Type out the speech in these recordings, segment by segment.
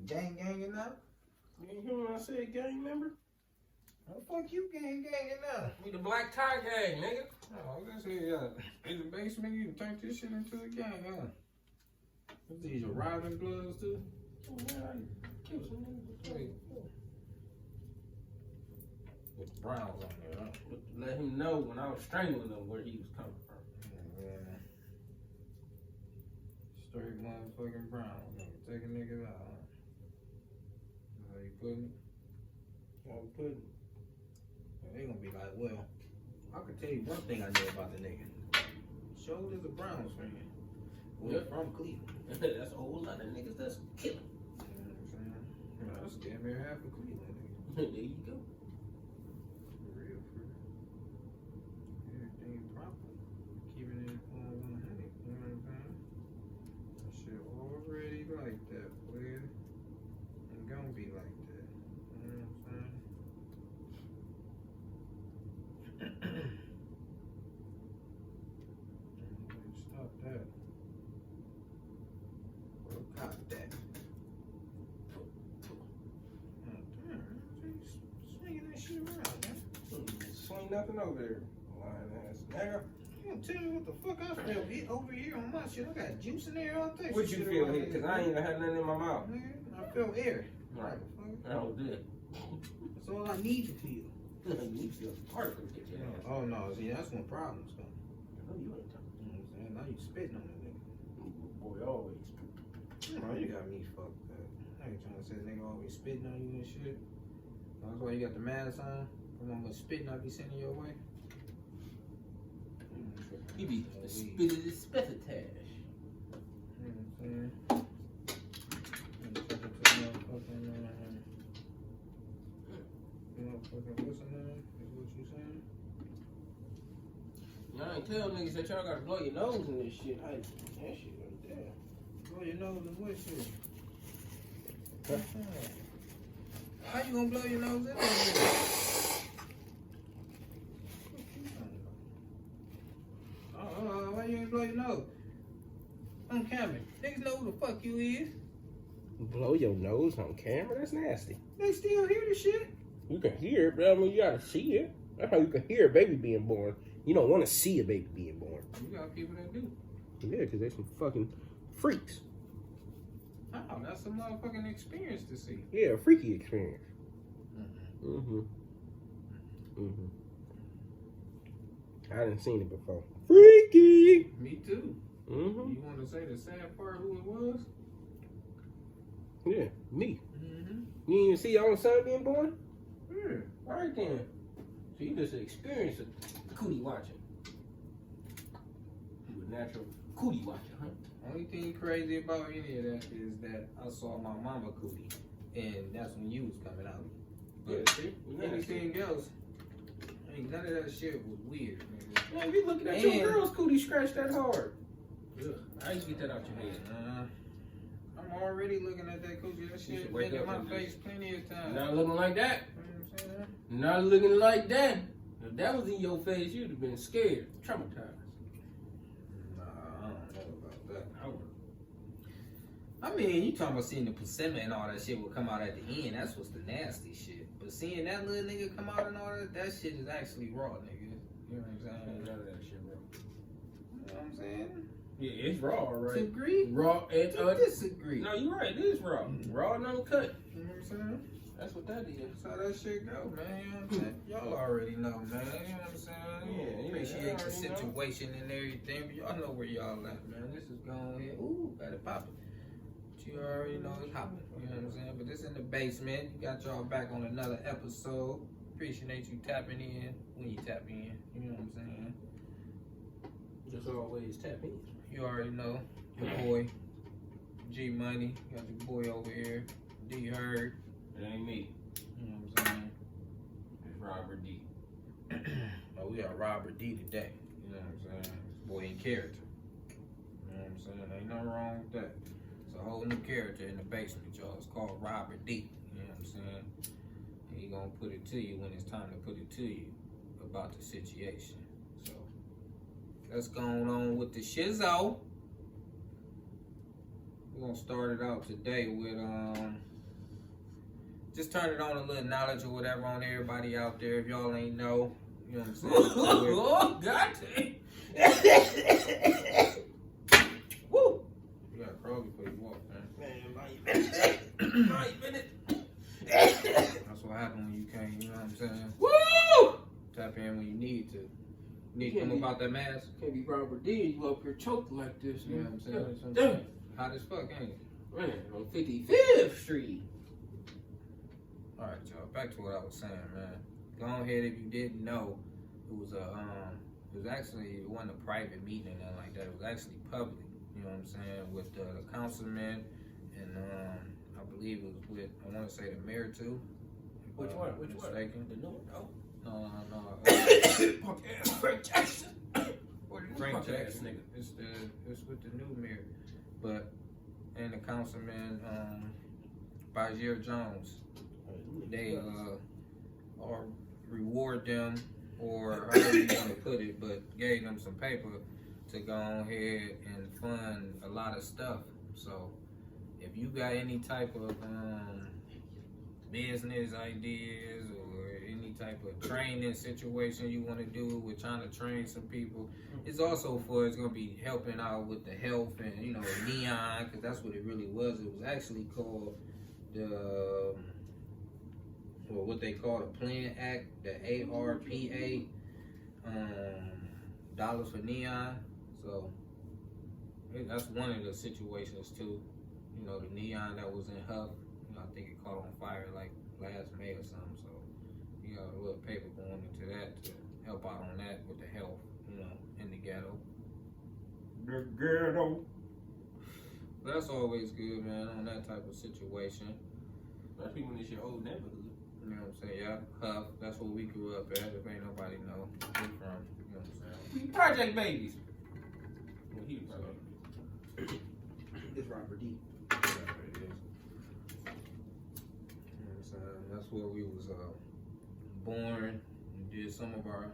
Gang up? You ain't hear when I said gang member? How the fuck you gang up? We the Black Tie Gang, nigga. Oh, this is in the basement. You can turn this shit into a gang, huh? What these your riding gloves too? Oh, man, I killed some niggas. With browns on there, huh? Let him know when I was strangling him where he was coming from. Yeah. Straight motherfucking brown. Take a nigga out. How you putting it? How we putting it? They gonna be like, well, I can tell you one thing I know about the nigga. Shoulders a Browns fan. Well, Yep. from Cleveland. That's a whole lot of niggas that's killing. You know what I'm saying? Yeah, that's damn near half of Cleveland, nigga. There you go. For real, for real. Everything proper. Keeping it on 100. You know what I'm saying? That shit already like that, boy. Ain't gonna be like that. You know what I'm saying? Stop that. Well, cop that. Oh, damn. Swinging that shit around, man. Swing nothing over there. Lying ass nigga. You don't tell me what the fuck I feel over here on my shit. I got juice in there all day. What you feel here? Because I ain't even had nothing in my mouth. I feel air. Right. Motherfucker. That was good. That's all I need to feel. You feel part of it. Get your ass. Oh no, see that's when problems come. No, you ain't talking. You know what I'm saying? Now you spitting on that nigga. Boy, always. Oh, you got me fucked up. I ain't trying to say nigga always spitting on you and shit. That's why you got the mask on. I'm gonna spitting I be sending your way. He be the spit of the spitatash. You know what I'm saying? Motherfucking what's her name? Is what you saying? Y'all ain't tell niggas that y'all gotta blow your nose in this shit. Hey, that shit right there. Blow your nose and what shit? How you gonna blow your nose in there? Why you ain't blow your nose? On camera. Niggas know who the fuck you is. Blow your nose on camera? That's nasty. They still hear the shit. You can hear it, but I mean, you gotta see it. That's how you can hear a baby being born. You don't want to see a baby being born. You got people that do. Yeah, because they some fucking freaks. Oh, that's a motherfucking experience to see. Yeah, a freaky experience. Mm-hmm. I didn't seen it before. Freaky! Me too. Mm-hmm. You want to say the sad part who it was? Yeah, me. Mm-hmm. You didn't even see your own son being born? Yeah. Right then. So you just experienced a cootie watching. You a natural cootie watcher, huh? Only thing crazy about any of that is that I saw my mama cootie, and that's when you was coming out. Yeah, But see? anything else, ain't none of that shit was weird, nigga. Man, you looking at your girl's cootie scratch that hard. Ugh, I used to get that out your head. I'm already looking at that coochie. That shit been in my face plenty of times. Not looking like that. You know what I'm saying? Not looking like that. If that was in your face, you'd have been scared, traumatized. Nah, I don't know about that. I would. I mean, you talking about seeing the placenta and all that shit will come out at the end. That's what's the nasty shit. But seeing that little nigga come out and all that shit is actually raw, nigga. You know what I'm saying? None of that shit, bro. You know what I'm saying? Yeah, it's raw, right? Disagree? Raw, it's Disagree. No, you're right. It is raw. Raw and uncut. You know what I'm saying? That's what that is. That's how that shit go, man. You know what I'm saying? Y'all already know, man. You know what I'm saying? Yeah, Appreciate I the already know. situation and everything, but y'all know where y'all at, man. This is going here. Ooh, got it popping. But you already know it's hopping. You know what I'm saying? But this in the basement. You got y'all back on another episode. Appreciate you tapping in when you tap in. You know what I'm saying? Just always tap in. You already know. Your boy, G Money. You got your boy over here, D Herd. It ain't me. You know what I'm saying? It's Robert D. Oh, we got Robert D today. You know what I'm saying? Boy in character. You know what I'm saying? Ain't nothing wrong with that. It's a whole new character in the basement, y'all. It's called Robert D. You know what I'm saying? And he gonna put it to you when it's time to put it to you about the situation. So let's go on with the shizzo. We're gonna start it out today with just turn it on a little knowledge or whatever on everybody out there. If y'all ain't know, you know what I'm saying? Oh, God damn. Woo. You got Kroger before you walk, man. That's what happened when you came, you know what I'm saying? Woo! Tap in when you need to. You need to Can't come be- up out that mask. Can't be Robert D. You up here choking like this, You know man. what I'm saying? Damn. Hot as fuck, ain't it? Man, on 55th Street. Alright, y'all. Back to what I was saying, man. Go ahead if you didn't know. It was actually, it wasn't a private meeting or nothing like that. It was actually public. You know what I'm saying? With the councilman and I believe it was with, I want to say the mayor too. Which one? Which one? Mistaken. The new one? No. No. Punk ass Frank Jackson. Or the new Frank punk ass Jackson. nigga. It's with the new mayor, but and the councilman Bajier Jones. They or reward them or however you want to put it, but gave them some paper to go ahead and fund a lot of stuff. So if you got any type of business ideas or any type of training situation you want to do with trying to train some people, it's also it's going to be helping out with the health and, you know, Neon, because that's what it really was. It was actually called the or what they call the Plan Act, the ARPA, Dollars for Neon. So that's one of the situations too. You know, the neon that was in Huff, you know, I think it caught on fire like last May or something. So you got a little paper going into that to help out on that with the health, you know, in the ghetto. The ghetto. But that's always good, man, on that type of situation. Especially when it's your old neighborhood. You know what I'm saying? Yeah, Huff, that's where we grew up at. If ain't nobody know where we from, you know what I'm saying? Project Babies. Well, he was It's Robert D. Yeah, it is. You know what I'm saying? That's where we was born. We did some of our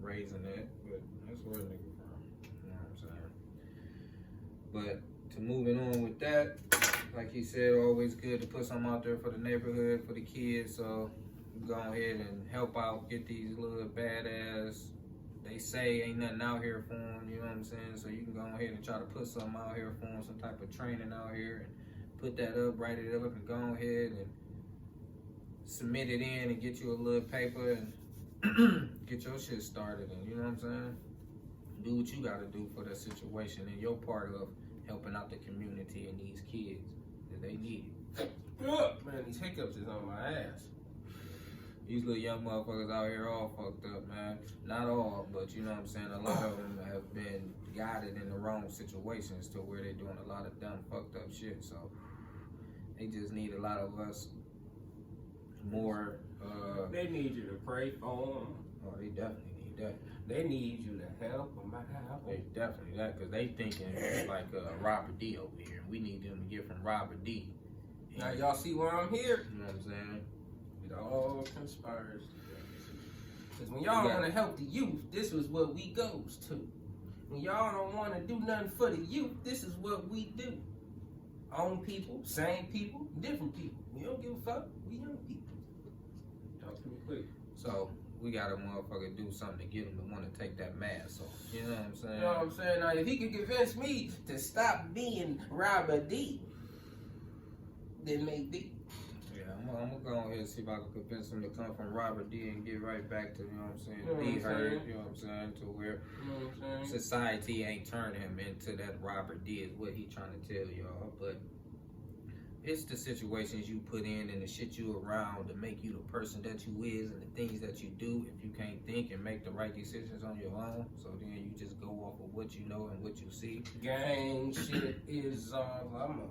raising at, but that's where nigga from. You know what I'm saying? But to moving on with that, like he said, always good to put something out there for the neighborhood, for the kids. So go ahead and help out, get these little badass. They say ain't nothing out here for them, you know what I'm saying? So you can go ahead and try to put something out here for them, some type of training out here, and put that up, write it up, and go ahead and submit it in and get you a little paper and get your shit started. And you know what I'm saying? Do what you gotta do for that situation and your part of helping out the community and these kids that they need it. Man, these hiccups is on my ass. These little young motherfuckers out here all fucked up, man. Not all, but you know what I'm saying? A lot of them have been guided in the wrong situations to where they're doing a lot of dumb, fucked up shit. So they just need a lot of us more. They need you to pray for them. Oh, they definitely need that. They need you to help them out. They definitely that because they thinking it's like Robert D over here. We need them to get from Robert D. Now y'all see why I'm here? You know what I'm saying? It all conspires. Because when y'all want to help the youth, this is what we goes to. When y'all don't want to do nothing for the youth, this is what we do. Own people, same people, different people. We don't give a fuck. We young people. Talk to me quick. So we got a motherfucker do something to get him to want to take that mask off. You know what I'm saying? You know what I'm saying? Now, if he could convince me to stop being Robert D, then maybe. Yeah, I'm gonna go ahead and see if I can convince him to come from Robert D and get right back to, you know what I'm saying, You know what be I'm heard, saying? you know what I'm saying, to where You know what I'm saying? society ain't turning him into that Robert D is what he trying to tell y'all. But it's the situations you put in and the shit you around to make you the person that you is and the things that you do if you can't think and make the right decisions on your own. So then you just go off of what you know and what you see. Gang shit is all I'm on.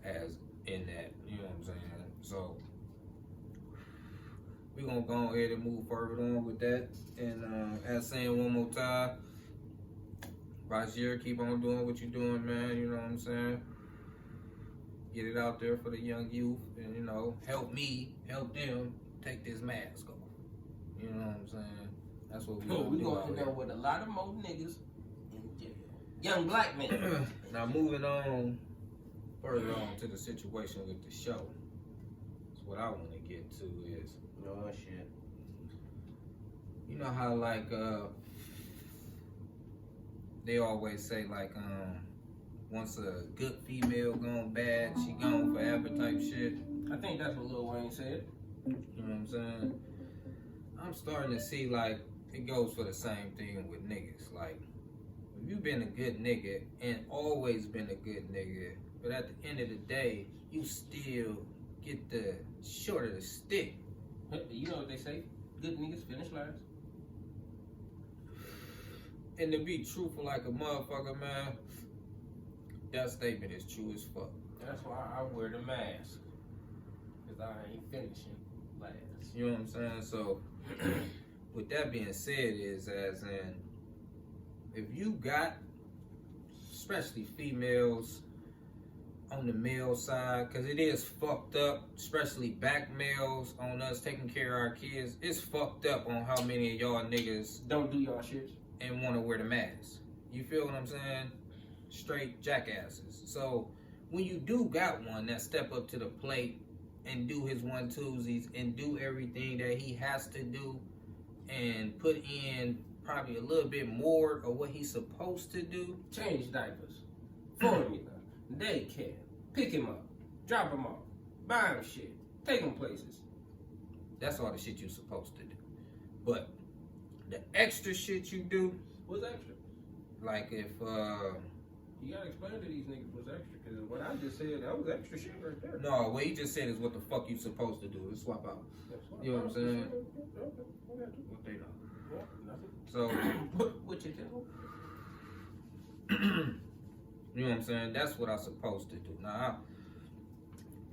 As in that, you know what I'm saying? So we're gonna go ahead and move further on with that. And as saying one more time, Bajier, keep on doing what you're doing, man, you know what I'm saying? Get it out there for the young youth and, you know, help me, help them take this mask off. You know what I'm saying? That's what we We gonna do gonna out end here. up with a lot of more niggas in jail. Young black men. Now moving on further on to the situation with the show, so what I want to get to is, Oh shit. you know how like they always say like once a good female gone bad, she gone forever type shit. I think that's what Lil Wayne said. You know what I'm saying? I'm starting to see like it goes for the same thing with niggas. Like if you been a good nigga and always been a good nigga, but at the end of the day, you still get the short of the stick. You know what they say? Good niggas finish last. And to be truthful like a motherfucker, man, that statement is true as fuck. That's why I wear the mask. Because I ain't finishing last. You know what I'm saying? So, with that being said, is as in, if you got, especially females on the male side, because it is fucked up, especially back males on us taking care of our kids, it's fucked up on how many of y'all niggas don't do y'all shit and want to wear the mask. You feel what I'm saying? Straight jackasses. So when you do got one that step up to the plate and do his 1-2s and do everything that he has to do and put in probably a little bit more of what he's supposed to do. Change diapers, formula, daycare, pick him up, drop him off, buy him shit, take him places. That's all the shit you're supposed to do. But the extra shit you do, what's extra? like if you gotta explain to these niggas what's extra, because what I just said, that was extra shit right there. no, what he just said is what the fuck you supposed to do. Let's swap out. You know what I'm saying? What they know. So what you tell? You know what I'm saying? That's what I'm supposed to do. Now,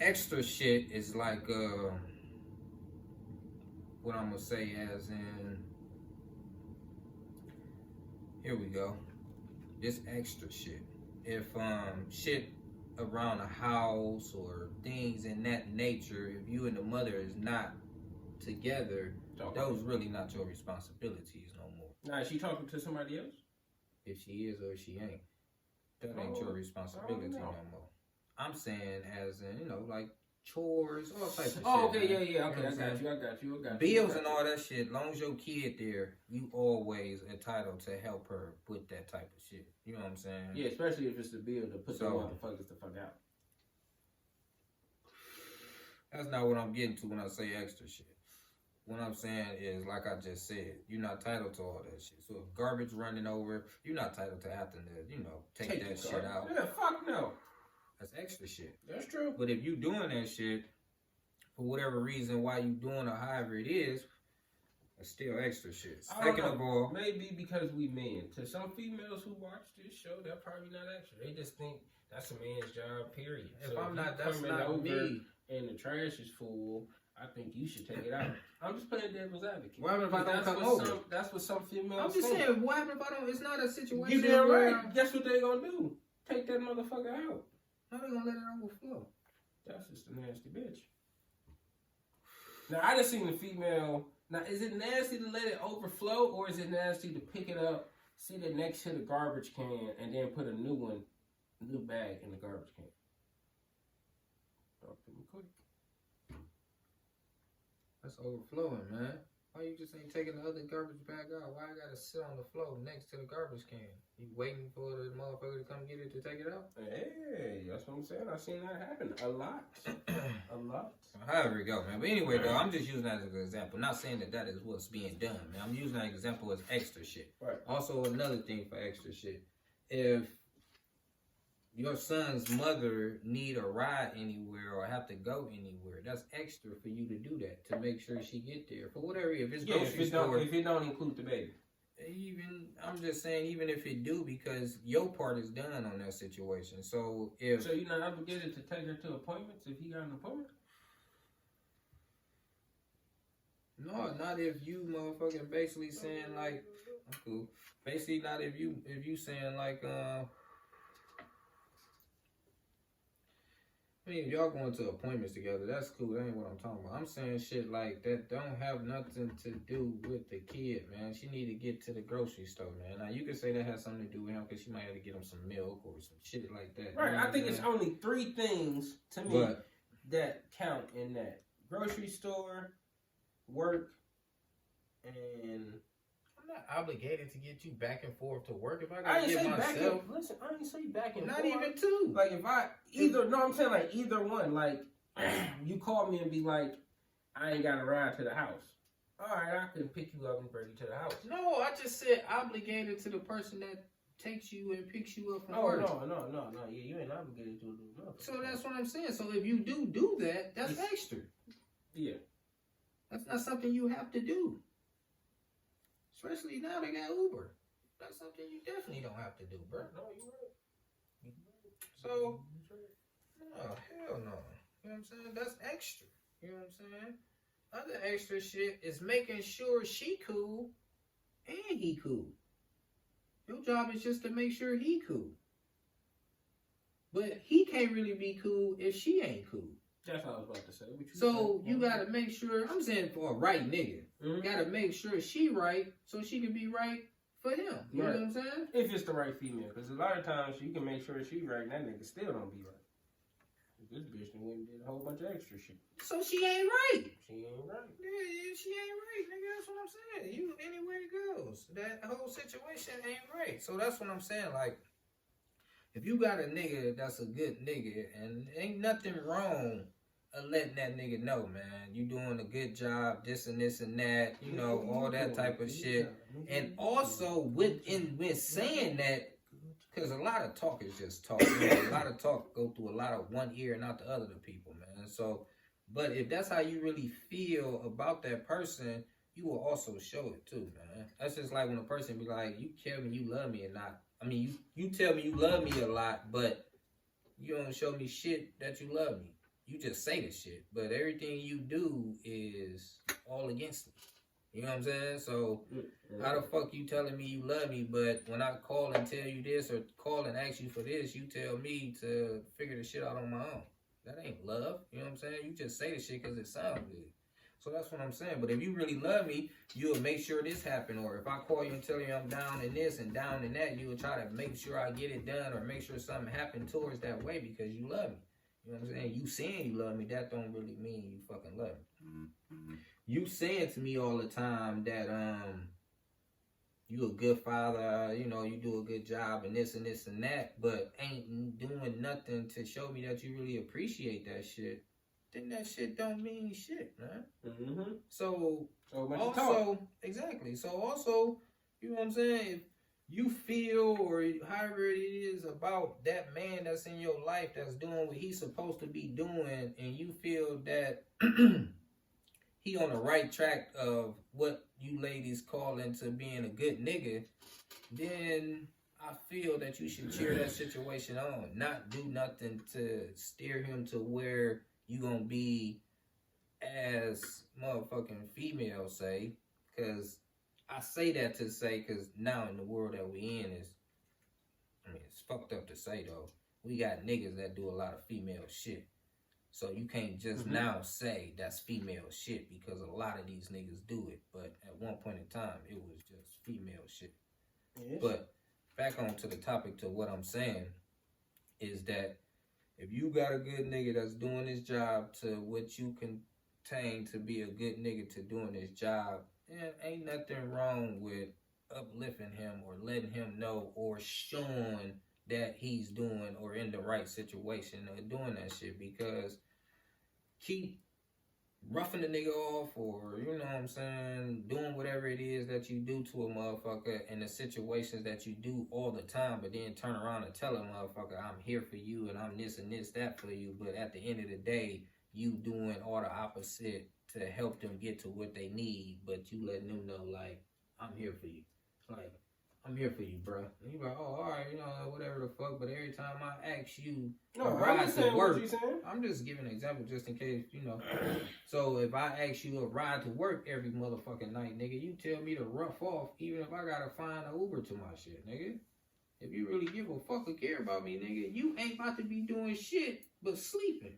extra shit is like what I'm gonna say as in, here we go. This extra shit. If shit around the house or things in that nature, if you and the mother is not together, those really not your responsibilities no more. Now, is she talking to somebody else? If she is or she ain't, that ain't your responsibility no more. I'm saying as in, you know, like chores, all types of shit. Oh, okay, man. yeah, okay, You know I got you. Bills and all that shit, long as your kid there, you always entitled to help her with that type of shit. You know what I'm saying? Yeah, especially if it's the bill to put the motherfuckers the fuck out. That's not what I'm getting to when I say extra shit. What I'm saying is, like I just said, you're not entitled to all that shit. So if garbage running over, you're not entitled to having to, you know, take that shit out. Yeah, fuck no. That's extra shit. That's true. But if you doing that shit, for whatever reason, why you doing or however it is, it's still extra shit. Second of all, maybe because we men. To some females who watch this show, they're probably not extra. They just think that's a man's job, period. If so I'm not, that's coming not over me. And the trash is full, I think you should take it out. I'm just playing devil's advocate. What happens if I don't come over? That's what some females I'm just saying, what happens if I don't? It's not a situation. You damn right. Guess what they gonna do? Take that motherfucker out. No, they gonna let it overflow. That's just a nasty bitch. Now, I just seen the female. Now, is it nasty to let it overflow, or is it nasty to pick it up, sit it next to the garbage can, and then put a new bag in the garbage can? Talk to me quick. That's overflowing, man. Why you just ain't taking the other garbage bag out? Why I gotta sit on the floor next to the garbage can? You waiting for the motherfucker to come get it to take it out? Hey, that's what I'm saying. I've seen that happen a lot. A lot. However it go, man. But anyway, though, I'm just using that as an example. Not saying that is what's being done, man. I'm using that example as extra shit. Right. Also, another thing for extra shit. If your son's mother need a ride anywhere or have to go anywhere, that's extra for you to do that, to make sure she get there. For whatever, if it's grocery store. If it don't include the baby. Even, I'm just saying, even if it do, because your part is done on that situation. So if... So you're not obligated to take her to appointments if he got an appointment? No, not if you motherfucking basically saying like, I'm cool. Basically not if you saying like, I mean, if y'all going to appointments together, that's cool. That ain't what I'm talking about. I'm saying shit like that don't have nothing to do with the kid, man. She need to get to the grocery store, man. Now, you could say that has something to do with him because she might have to get him some milk or some shit like that. Right. You know I think it's only 3 things to me that count in that: grocery store, work, and. I'm not obligated to get you back and forth to work if I I gotta didn't get say myself. back and, listen, I didn't say back and Not forth. even two. Like if I I'm saying like either one. Like you call me and be like, I ain't got a ride to the house. All right, I can pick you up and bring you to the house. No, I just said obligated to the person that takes you and picks you up from work. No. Yeah, you ain't obligated to do nothing. So that's what I'm saying. So if you do that, that's extra. Yeah. That's not something you have to do. Especially now they got Uber. That's something you definitely don't have to do, bro. No, you're right. So, no, hell no. You know what I'm saying? That's extra. You know what I'm saying? Other extra shit is making sure she cool and he cool. Your job is just to make sure he cool. But he can't really be cool if she ain't cool. That's what I was about to say. So you gotta make sure, I'm saying for a right nigga, gotta make sure she right so she can be right for him. You know what I'm saying? If it's the right female. Because a lot of times you can make sure she right and that nigga still don't be right. This bitch done went and did a whole bunch of extra shit. So she ain't right. She ain't right. Yeah, she ain't right, nigga. That's what I'm saying. You anywhere it goes. That whole situation ain't right. So that's what I'm saying. Like, if you got a nigga that's a good nigga and ain't nothing wrong letting that nigga know, man, you doing a good job, this and this and that, you know, all that type of shit. And also with saying that, because a lot of talk is just talk. You know, a lot of talk go through a lot of one ear and not the other to people, man. So, but if that's how you really feel about that person, you will also show it too, man. That's just like when a person be like, you tell me you love me or not. I mean, you tell me you love me a lot, but you don't show me shit that you love me. You just say the shit, but everything you do is all against me. You know what I'm saying? So how the fuck you telling me you love me, but when I call and tell you this or call and ask you for this, you tell me to figure the shit out on my own? That ain't love. You know what I'm saying? You just say the shit because it sounds good. So that's what I'm saying. But if you really love me, you'll make sure this happen. Or if I call you and tell you I'm down in this and down in that, you will try to make sure I get it done or make sure something happened towards that way because you love me. You know what I'm saying? You saying you love me, that don't really mean you fucking love me. You saying to me all the time that you a good father, you know, you do a good job and this and this and that, but ain't doing nothing to show me that you really appreciate that shit, then that shit don't mean shit, man. Mm-hmm. So also, exactly. So also, you know what I'm saying? If you feel or however it is about that man that's in your life that's doing what he's supposed to be doing, and you feel that he on the right track of what you ladies call into being a good nigga, then I feel that you should cheer that situation on. Not do nothing to steer him to where you gonna be as motherfucking females say. Because I say that to say, because now in the world that we in is, I mean, it's fucked up to say though. We got niggas that do a lot of female shit. So you can't just now say that's female shit because a lot of these niggas do it. But at one point in time, it was just female shit. Yes. But back on to the topic to what I'm saying is that if you got a good nigga that's doing his job to what you contain to be a good nigga to doing his job, and ain't nothing wrong with uplifting him or letting him know or showing that he's doing or in the right situation or doing that shit, because keep roughing the nigga off or, you know what I'm saying, doing whatever it is that you do to a motherfucker in the situations that you do all the time, but then turn around and tell a motherfucker, I'm here for you and I'm this and this, that for you, but at the end of the day, you doing all the opposite to help them get to what they need, but you letting them know, like, I'm here for you. Like, I'm here for you, bro. And you like, oh, all right, you know, whatever the fuck, but every time I ask you to ride to work, I'm just giving an example just in case, you know. So if I ask you to ride to work every motherfucking night, nigga, you tell me to rough off even if I gotta find an Uber to my shit, nigga. If you really give a fuck or care about me, nigga, you ain't about to be doing shit but sleeping.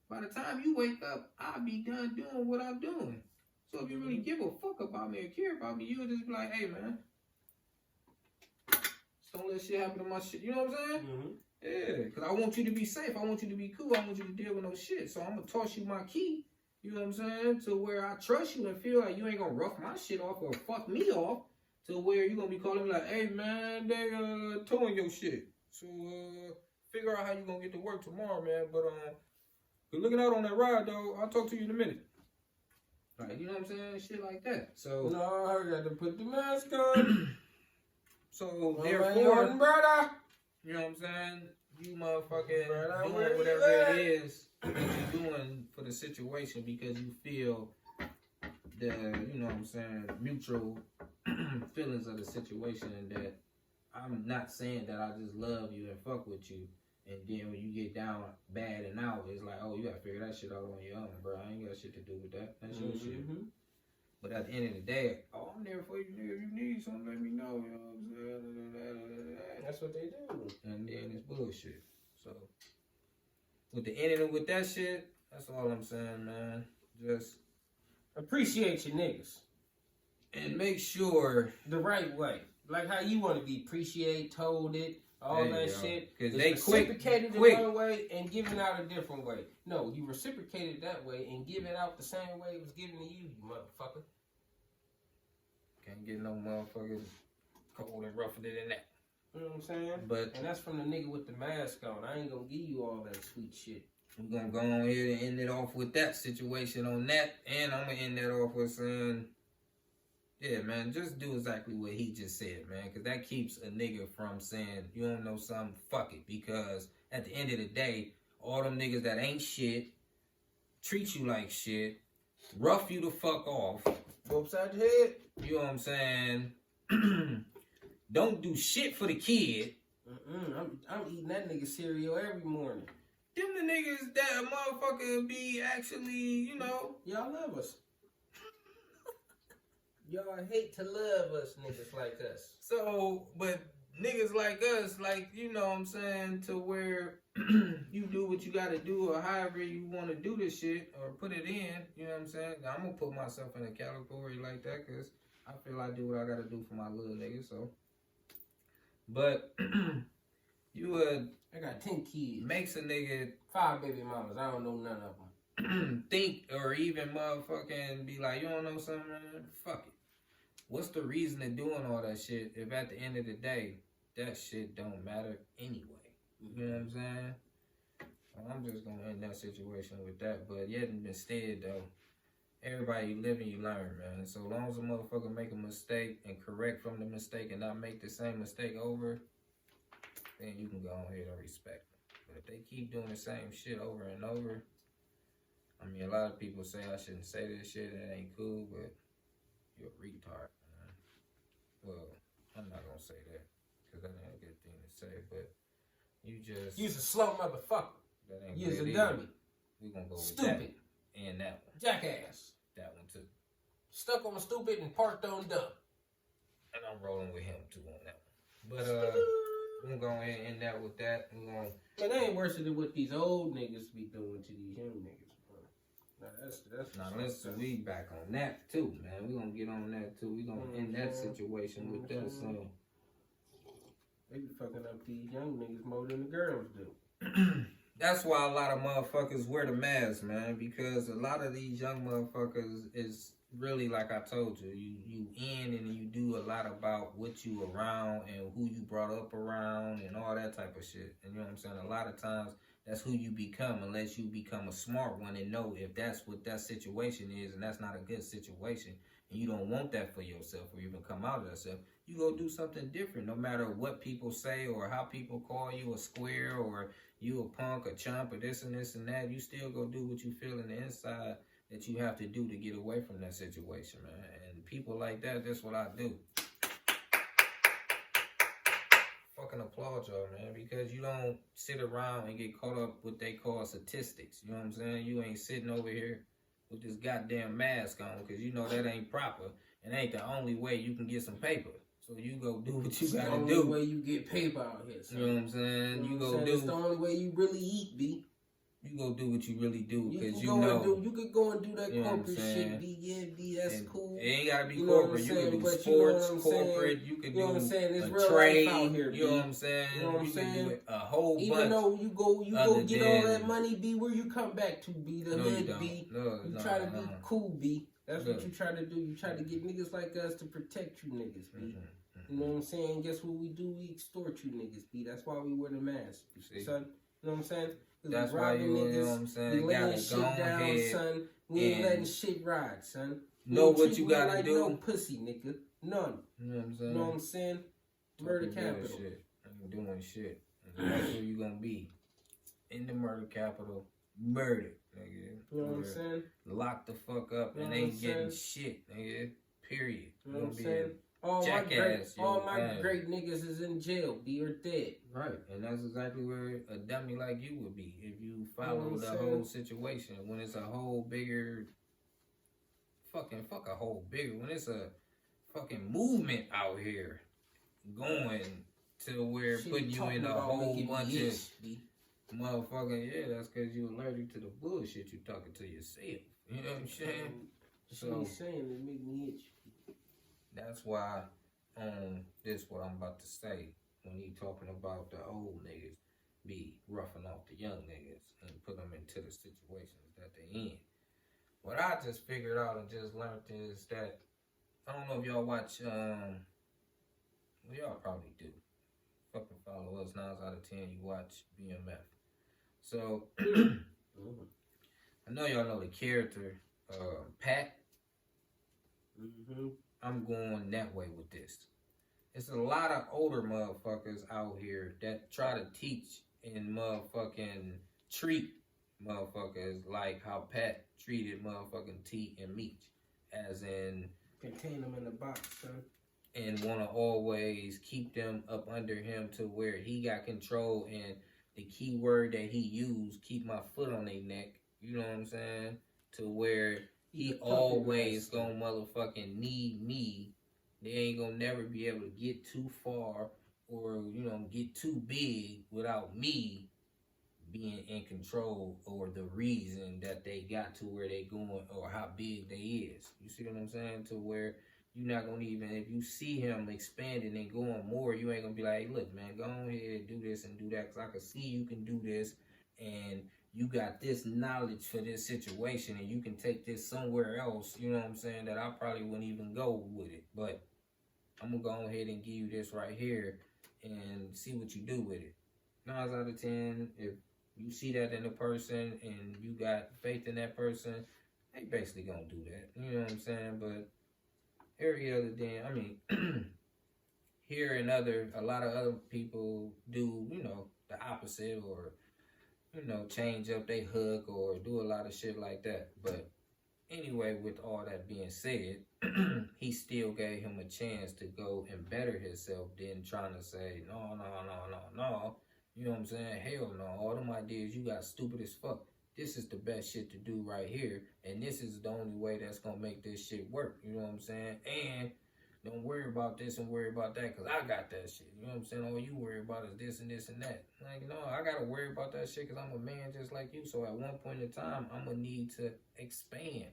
By the time you wake up, I'll be done doing what I'm doing. So if you really give a fuck about me or care about me, you'll just be like, hey, man, just don't let shit happen to my shit. You know what I'm saying? Mm-hmm. Yeah, because I want you to be safe. I want you to be cool. I want you to deal with no shit. So I'm going to toss you my key, you know what I'm saying, to where I trust you and feel like you ain't going to rough my shit off or fuck me off, to where you going to be calling me like, hey, man, they towing your shit. So figure out how you going to get to work tomorrow, man. But good looking out on that ride, though. I'll talk to you in a minute. Like, you know what I'm saying? Shit like that. So No, I got to put the mask on. So therefore, brother, you know what I'm saying? You motherfucking brother, doing whatever it is that you're doing for the situation because you feel the, you know what I'm saying, mutual feelings of the situation, and that I'm not saying that I just love you and fuck with you. And then when you get down bad and out, it's like, oh, you gotta figure that shit out on your own, bro. I ain't got shit to do with that. That's your shit. But at the end of the day, oh, I'm there for you, nigga. If you need something, let me know. You know what I'm saying? That's what they do. And then it's bullshit. So, with the ending with that shit, that's all I'm saying, man. Just appreciate your niggas. And make sure the right way. Like how you want to be appreciated, told it, all that shit. Because they reciprocated quick. one way and given out a different way. No, you reciprocated that way and give it out the same way it was given to you, you motherfucker. Can't get no motherfuckers cold and rougher than that. You know what I'm saying? And that's from the nigga with the mask on. I ain't gonna give you all that sweet shit. We're gonna go on here and end it off with that situation on that. And I'm gonna end that off with saying, yeah, man, just do exactly what he just said, man. Because that keeps a nigga from saying, you don't know something, fuck it. Because at the end of the day, all them niggas that ain't shit, treat you like shit, rough you the fuck off. Go upside your head. You know what I'm saying? Don't do shit for the kid. I'm eating that nigga cereal every morning. Them the niggas that a motherfucker be actually, you know. Y'all love us. Y'all hate to love us niggas like us. So, but niggas like us, like, you know what I'm saying, to where you do what you gotta do or however you want to do this shit or put it in, you know what I'm saying? I'm gonna put myself in a category like that because I feel I do what I gotta do for my little nigga, so. But you would. I got 10 kids. Makes a nigga 5 baby mamas. I don't know none of them. Think or even motherfucking be like, you don't know something, man? Fuck it. What's the reason of doing all that shit if at the end of the day that shit don't matter anyway? You know what I'm saying? Well, I'm just gonna end that situation with that. But yet instead though, everybody you live and you learn, man. So long as a motherfucker make a mistake and correct from the mistake and not make the same mistake over, then you can go ahead and respect them. But if they keep doing the same shit over and over, I mean, a lot of people say I shouldn't say this shit, that ain't cool, but you're a retard, man. Well, I'm not gonna say that, because that ain't a good thing to say, but you's a slow motherfucker. That ain't you's a either. dummy. We gonna go with stupid. That and that one. Jackass. That one too. Stuck on stupid and parked on dumb. And I'm rolling with him too on that one. But we're gonna go ahead and end that with that. But they ain't worse than what these old niggas be doing to these young niggas, bro. Now listen, we back on that too, man. We gonna get on that too. We gonna end that situation with that. So they be fucking up these young niggas more than the girls do. That's why a lot of motherfuckers wear the mask, man, because a lot of these young motherfuckers is really, like I told you, you in and you do a lot about what you around and who you brought up around and all that type of shit. And you know what I'm saying? A lot of times that's who you become unless you become a smart one and know if that's what that situation is and that's not a good situation and you don't want that for yourself or even come out of yourself, you go do something different no matter what people say or how people call you a square or you a punk, a chump, or this and that. You still go do what you feel in the inside that you have to do to get away from that situation, man. And people like that, that's what I do. Fucking applaud y'all, man, because you don't sit around and get caught up with what they call statistics. You know what I'm saying? You ain't sitting over here with this goddamn mask on because you know that ain't proper. It ain't the only way you can get some paper. So you go do what you It's the gotta only do. way you get paper out here, son. You know what I'm saying? You go do. It's the only way you really eat, B. You go do what you really do because you can know. you could go and do that You know what I'm corporate saying? shit, B. Yeah, B. That's And cool. It ain't gotta be You know what I'm corporate. You saying? can do But you know what sports, I'm corporate. saying? You can You know what I'm do saying? It's a real trade. life out here, You know B. what I'm saying? You know what I'm You can saying? do a whole bunch. Even though you go other get all than- that money, B. Where you come back to, B. The No, you hood, don't. B. No, You no, try to no. be cool, B. That's what Look. you try to do. You try to get niggas like us to protect you niggas, B. Mm-hmm. You know what I'm saying? Guess what we do? We extort you niggas, B. That's why we wear the mask, You see? son. You know what I'm saying? 'Cause That's we why robbing you know niggas. what I'm saying? We laying Gotta shit go down, ahead son. We ain't and letting shit ride, son. We know ain't what treat you you gotta like do. no pussy, nigga. None. You know what I'm saying? You know what I'm saying? Murder Talking capital. Shit. Ain't doing shit. And that's where you gonna be. In the murder capital. Murdered, nigga. You know what I'm saying? Locked the fuck up You know and what ain't I'm getting saying? shit, nigga. Period. You know Gonna what I'm be saying? All jackass, my man. great niggas is in jail, B, or dead. Right, and that's exactly where a dummy like you would be if you what follow I'm the saying? whole situation. When it's a whole bigger, fuck a whole bigger. When it's a fucking movement out here going to where Shit putting you talking in a about whole making bunch me of itch, B. motherfucking, yeah, that's because you allergic to the bullshit you talking to yourself. You know what I'm saying? Shit he's saying it make me itch. That's why this what I'm about to say when he talking about the old niggas be roughing off the young niggas and put them into the situations that they in. What I just figured out and just learned is that I don't know if y'all watch well y'all probably do. Fucking follow us 9 out of 10 you watch BMF. So I know y'all know the character Pat. Mm-hmm. I'm going that way with this. It's a lot of older motherfuckers out here that try to teach and motherfucking treat motherfuckers like how Pat treated motherfucking T and Meech. As in, Contain them in the box, son. and want to always keep them up under him to where he got control and the key word that he used, keep my foot on their neck. You know what I'm saying? To where he always gonna motherfucking need me. They ain't gonna never be able to get too far or, you know, get too big without me being in control or the reason that they got to where they going or how big they is. You see what I'm saying? To where you're not gonna even, if you see him expanding and going more, you ain't gonna be like, hey, look, man, go on ahead, do this and do that, because I can see you can do this and you got this knowledge for this situation and you can take this somewhere else, you know what I'm saying, that I probably wouldn't even go with it. But I'm gonna go ahead and give you this right here and see what you do with it. 9 out of 10, if you see that in a person and you got faith in that person, they basically gonna do that. You know what I'm saying? But every other day, I mean, here and a lot of other people do, you know, the opposite or, you know, change up they hook or do a lot of shit like that. But anyway, with all that being said, he still gave him a chance to go and better himself than trying to say, no. You know what I'm saying? Hell no. All them ideas you got stupid as fuck. This is the best shit to do right here. And this is the only way that's going to make this shit work. You know what I'm saying? And don't worry about this and worry about that because I got that shit. You know what I'm saying? All you worry about is this and this and that. Like, no, I got to worry about that shit because I'm a man just like you. So at one point in time, I'm going to need to expand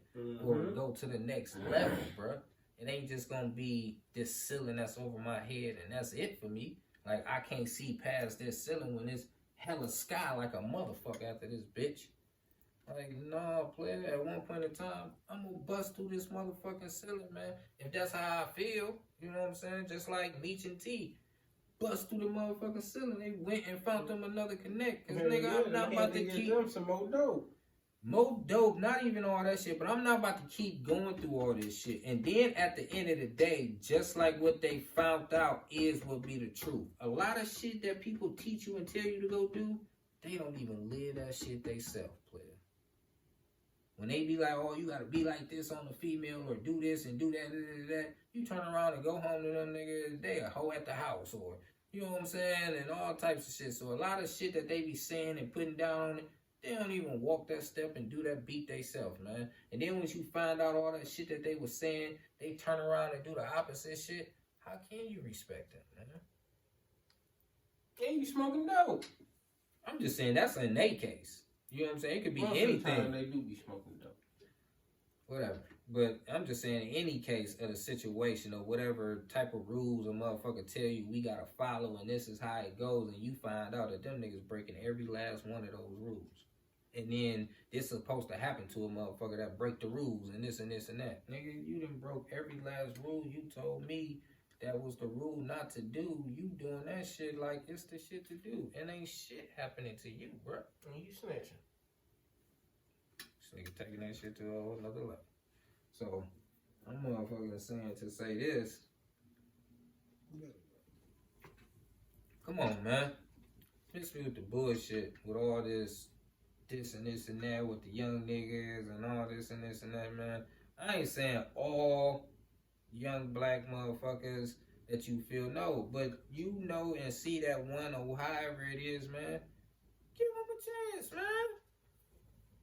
or go to the next level, bro. It ain't just going to be this ceiling that's over my head and that's it for me. Like, I can't see past this ceiling when it's hella sky like a motherfucker after this bitch. Like, no, player, at one point in time, I'm gonna bust through this motherfucking ceiling, man. If that's how I feel, you know what I'm saying? Just like Meech and T. Bust through the motherfucking ceiling. They went and found them another connect. Cause, nigga, I'm not about to keep... them some more dope. More dope, not even all that shit, but I'm not about to keep going through all this shit. And then at the end of the day, just like what they found out is what be the truth. A lot of shit that people teach you and tell you to go do, they don't even live that shit they self, player. When they be like, oh, you gotta be like this on the female or do this and do that, you turn around and go home to them niggas, they a hoe at the house or, you know what I'm saying, and all types of shit. So a lot of shit that they be saying and putting down on it, they don't even walk that step and do that beat theyself, man. And then once you find out all that shit that they was saying, they turn around and do the opposite shit. How can you respect them, man? Yeah, you smoking dope. I'm just saying that's an innate case. You know what I'm saying? It could be Most anything. of the time they do be smoking dope. Whatever. But I'm just saying, in any case of the situation or whatever type of rules a motherfucker tell you we gotta follow and this is how it goes, and you find out that them niggas breaking every last one of those rules. And then this is supposed to happen to a motherfucker that break the rules and this and this and that. Nigga, you done broke every last rule you told me that was the rule not to do. You doing that shit like it's the shit to do. And ain't shit happening to you, bruh. And you snitching. This nigga taking that shit to a whole nother level. So, I'm motherfucking saying to say this. Come on, man. Miss me with the bullshit, with all this and this and that, with the young niggas and all this and this and that, man. I ain't saying all young black motherfuckers that you feel no, but you know and see that one or however it is, man. Give them a chance, man.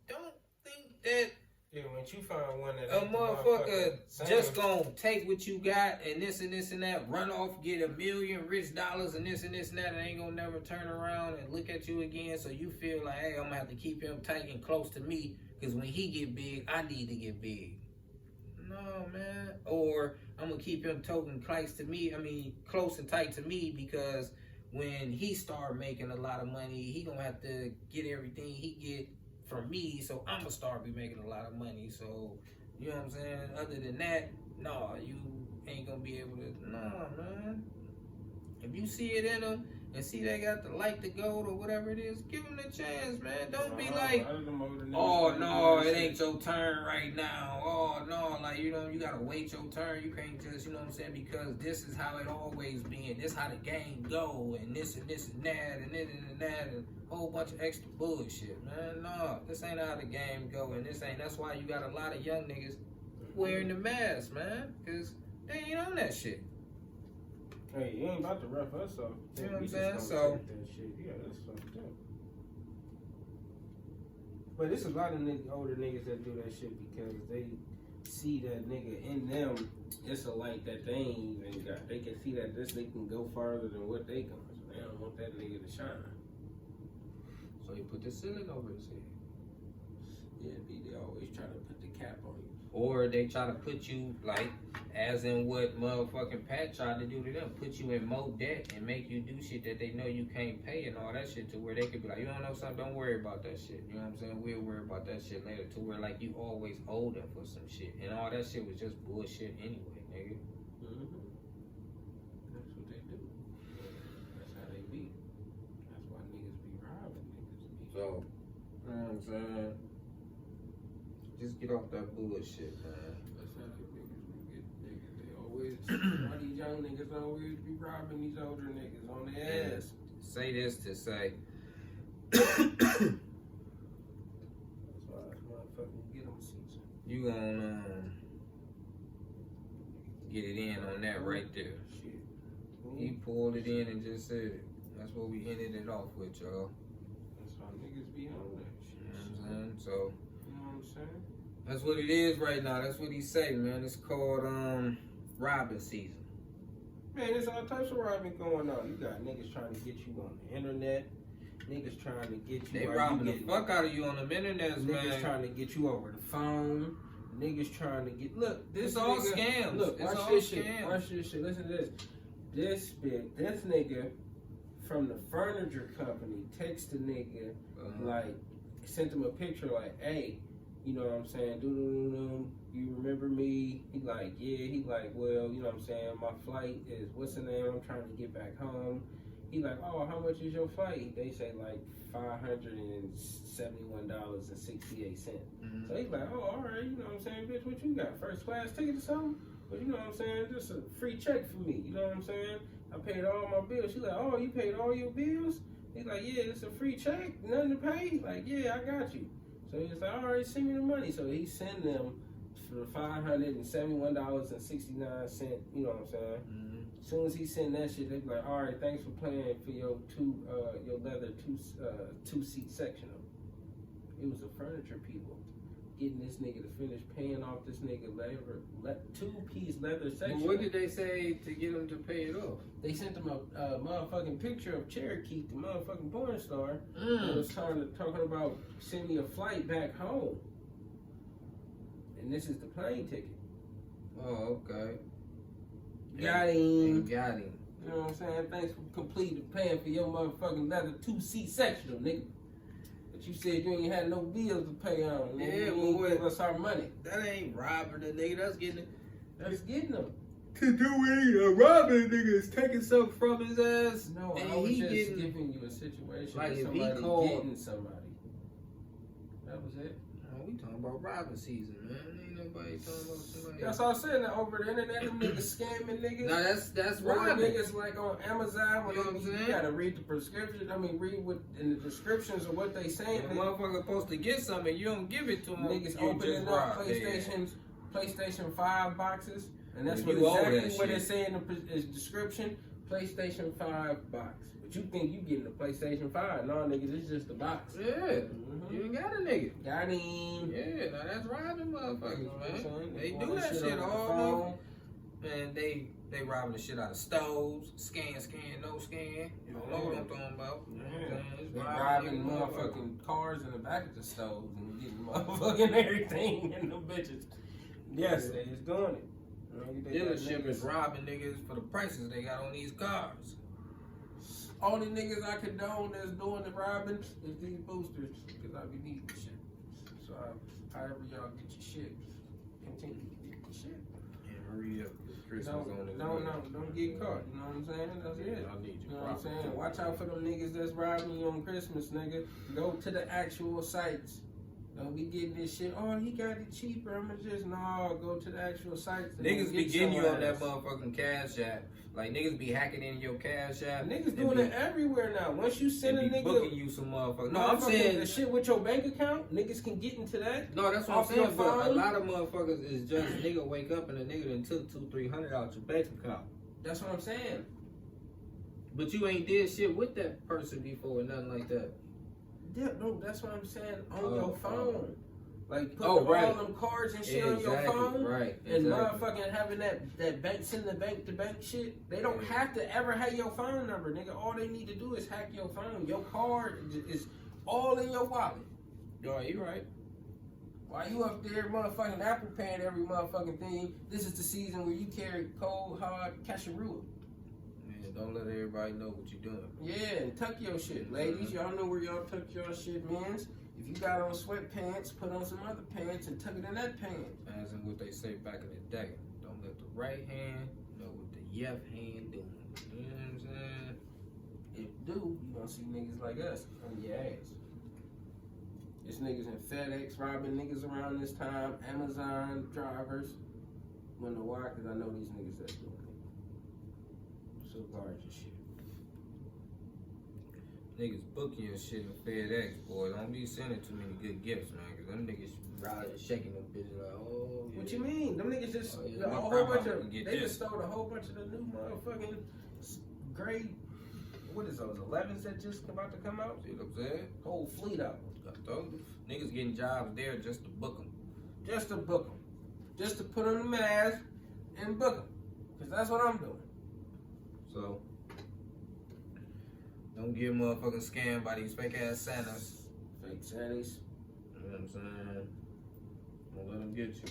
Don't think that Yeah, when you find one that a ain't the motherfucker same. just gonna take what you got and this and that, run off, get $1 million rich dollars and this and that, and ain't gonna never turn around and look at you again. So you feel like, hey, I'm gonna have to keep him tight and close to me because when he get big, I need to get big. No, man. Or I'm gonna keep him toting close and tight to me because when he start making a lot of money, he gonna have to get everything he get from me, so I'm gonna start be making a lot of money. So, you know what I'm saying? Other than that, no, you ain't gonna be able to. No, man. If you see it in them and see they got the light to gold or whatever it is, give them the chance, man. Don't be like, oh no, it ain't your turn right now. Oh no, like you know, you gotta wait your turn. You can't just, you know what I'm saying? Because this is how it always been. This how the game go, and this and this and that, and this and that, and a whole bunch of extra bullshit, man. No, this ain't how the game go, and this ain't. That's why you got a lot of young niggas wearing the mask, man, because they ain't on that shit. Hey, you ain't about to rough us up. You know what I'm saying? So, yeah, that's fucked up. But it's a lot of older niggas that do that shit because they see that nigga in them. It's a light that they ain't even got. They can see that this nigga can go farther than what they going. So they don't want that nigga to shine. So you put the ceiling over his head. Yeah, they always try to put the cap on you. Or they try to put you, like, as in what motherfucking Pat tried to do to them, put you in more debt and make you do shit that they know you can't pay and all that shit to where they could be like, you don't know something, don't worry about that shit. You know what I'm saying? We'll worry about that shit later, to where, like, you always owe them for some shit. And all that shit was just bullshit anyway, nigga. Mm-hmm. That's what they do. That's how they be. That's why niggas be robbing niggas. So, you know what I'm saying? Just get off that bullshit, man. That's how they niggas. They always, why these young niggas always be robbing these older niggas on their ass. Say this to say, That's why motherfucking get them season. you gonna get it in on that right there. Shit. He pulled it in and just said it. That's what we ended it off with, y'all. That's why niggas be on that shit. You know what I'm saying? So, You know what I'm saying? that's what it is right now. That's what he say, man. It's called robbing season. Man, there's all types of robbing going on. You got niggas trying to get you on the internet. Niggas trying to get you. They robbing the fuck out of you on the internet, man. Niggas trying to get you over the phone. Niggas trying to get. Look, this It's all nigga, scams. Look, It's watch all this shit. scams. Watch this shit. Listen to this. This nigga from the furniture company text the nigga like, sent him a picture like, hey, you know what I'm saying? You remember me? He like, yeah. He like, well, you know what I'm saying? My flight is, what's the name? I'm trying to get back home. He like, oh, how much is your flight? They say like $571.68. Mm-hmm. So he's like, oh, all right, you know what I'm saying? Bitch, what you got? First class ticket or something? But you know what I'm saying? Just a free check for me. You know what I'm saying? I paid all my bills. She like, oh, you paid all your bills? He's like, yeah, it's a free check, nothing to pay. He's like, yeah, I got you. So he's like, all right, send me the money. So he sent them for $571.69. You know what I'm saying? Mm-hmm. As soon as he sent that shit, they be like, all right, thanks for playing for your leather two-seat section. It was the furniture people. getting this nigga to finish paying off this nigga two-piece leather But section. what did they say to get him to pay it off? They sent him a motherfucking picture of Cherokee, the motherfucking porn star, that Mm. was talking about send me a flight back home. And this is the plane ticket. Oh, okay. Got him. Got him. You know what I'm saying? Thanks for completely paying for your motherfucking leather 2-seat sectional, nigga. But you said you ain't had no bills to pay on. Nigga. Yeah, You but ain't what- give us our money. That ain't robbing the nigga. That's getting it. That's getting them. To do it, robbing nigga is taking something from his ass. No, and I was he just getting. giving you a situation Like, with if he somebody called- getting somebody. That was it. Oh, we talking about robbing season, man. Ain't nobody talking about somebody. That's all I'm saying. That over the internet, them niggas scamming niggas. No, that's Where robbing. niggas like on Amazon, when You know what I'm you saying? gotta read the prescription. I mean, read what in the descriptions of what they saying. If a motherfucker supposed to get something, you don't give it to him. Niggas you opening just up rob their ass. PlayStation 5 boxes, and that's If what you owe exactly that what shit. it say in the description. PlayStation 5 box. But you think you getting a PlayStation 5? No, niggas, it's just a box. Yeah, Mhm. you ain't got a nigga. Got him. Yeah, now that's robbing motherfuckers, You know what I'm man. saying? They All do that shit over the all phone. over. Man, they robbing the shit out of stoves. Scan, no scan. You don't know what I'm talking about. You know what I'm saying? It's They robbing motherfucking cars in the back of the stoves and getting motherfucking everything in them bitches. Yes, they is doing it. They got Dealership is niggas- robbing niggas for the prices they got on these cars. Only niggas I condone that's doing the robbing is these boosters, because I be needing shit. So however y'all get your shit, continue to get your shit. And hurry up, Christmas on his way. Don't get caught. You know what I'm saying? That's it. I need You you. know what I'm saying? Watch out for them niggas that's robbing you on Christmas, nigga. Go to the actual sites. Don't be getting this shit. Oh, he got it cheaper. I'ma just go to the actual sites. and Niggas be get getting you your on that ass. motherfucking cash app. Like niggas be hacking into your cash app. Niggas and doing be- it everywhere now. Once you send a and be booking nigga you some motherfuckers. No, I'm saying the shit with your bank account, niggas can get into that. no. That's what I'm off your saying. But a phone. lot of motherfuckers is just nigga wake up and a nigga done took $200-300 out your bank account. That's what I'm saying. But you ain't did shit with that person before, nothing like that. Yeah, no, that's what I'm saying. On Oh, your phone. Like put Oh, right. all them cards and shit on your phone. Right. And Exactly. motherfucking having that bank send the bank to bank shit, they don't have to ever have your phone number, nigga. All they need to do is hack your phone. Your card is all in your wallet. Oh, you right. While you up there motherfucking Apple paying every motherfucking thing, this is the season where you carry cold hard cashew. Man, don't let everybody know what you're doing. Yeah, and tuck your shit. Ladies, y'all know where y'all tuck your shit, mans. If you got on sweatpants, put on some other pants and tuck it in that pants. As in what they say back in the day. Don't let the right hand know what the left hand doing. You know what I'm saying? If you do, you gonna see niggas like us on your ass. It's niggas in FedEx robbing niggas around this time, Amazon drivers. Wonder why? Because I know these niggas that's doing it. So guard your shit. Niggas booking your shit in FedEx, boy. Don't be sending too many good gifts, man. Cause them niggas riding, shaking them bitches like, oh. Yeah. What you mean? Them niggas just Oh, yeah, a my whole grandma bunch of can get they this. just stole a whole bunch of the new motherfucking grade. What is those 11s that just about to come out? See what I'm saying? Whole fleet of them. I told you. Niggas getting jobs there just to book them. Just to book them. Just to put on the mask and book them. Because that's what I'm doing. So, don't get motherfucking scammed by these fake ass Santas. Fake Sannies. You know what I'm saying? Don't let them get you.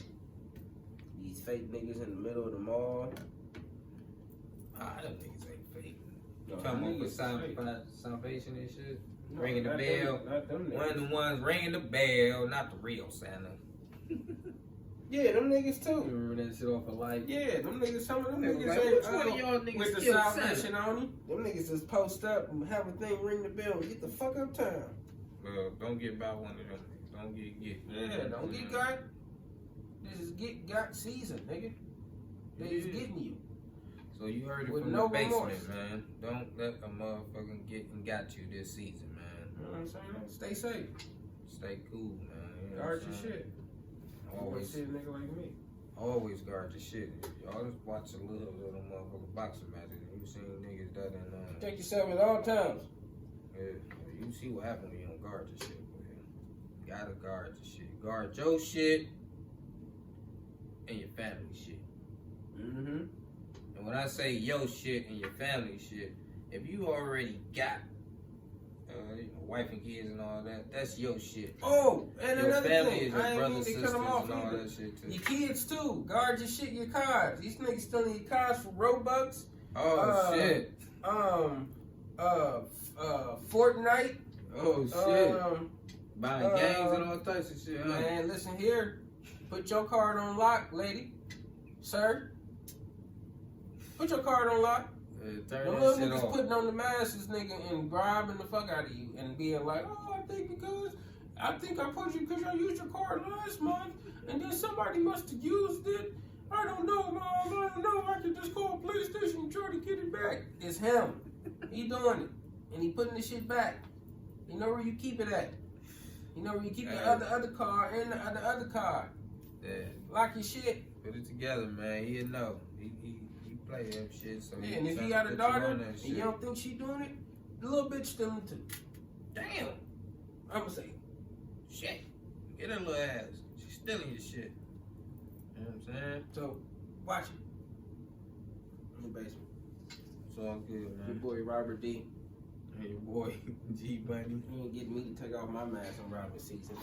These fake niggas in the middle of the mall. Ah, them niggas ain't fake. No, Talking them about niggas is fake. salvation and shit. No, ringing the not bell. them- not them One of niggas. the ones ringing the bell, not the real Santa. Yeah, them niggas You too. remember that shit off of life? Yeah, them niggas, some of them They was niggas like, ain't which one of y'all niggas with the still salvation Santa? on them. Them niggas just post up and have a thing ring the bell and get the fuck up town. Well, don't get by one of them niggas. Don't get. Yeah, don't get got. This is got season, nigga. They is Yeah. getting you. So you heard it With from no the basement, remorse. man. Don't let a motherfucking get and got you this season, man. You know what I'm saying? Stay safe. Stay cool, man. You know Guard what I'm your saying? shit. Always Always, see a nigga like me. always guard your shit. Y'all just watch a little motherfucking boxing matches. And you seen niggas that in Protect yourself at all times. yeah, you see what happened when you don't guard your shit. Man. Gotta guard your shit. Guard your shit and your family shit. Mm-hmm. And when I say your shit and your family shit, if you already got wife and kids and all that, that's your shit. Oh, and your another family thing, is your I ain't brothers, mean to sisters, cut them off and all either. that shit too. Your kids too. Guard your shit, your cars. These niggas stealing your cars for Robux. Oh shit. Fortnite. Oh shit. Buying games and all types of shit. Huh? Man, listen here. Put your card on lock, lady. Sir. Put your card on lock. Turn The that little shit niggas off. putting on the masses, nigga, and bribing the fuck out of you and being like, oh, I think I put you because I used your card last month and then somebody must have used it. I don't know, Mom. I don't know. I can just call PlayStation and try to get it back. It's him. He doing it. And he putting the shit back. You know where you keep it at. You know where you keep the other card and the other card. Yeah. Lock your shit. Put it together, man. He'll know. He play that shit. So Yeah, and if you got a daughter and you don't think she doing it, the little bitch stealing too. Damn. I'm gonna say, shit. Get her little ass. She's stealing your shit. You know what I'm saying? so watch it. In the basement. It's all good, Your man. boy Robert D. And your boy G Bunny. You ain't getting me to take off my mask on Robert season.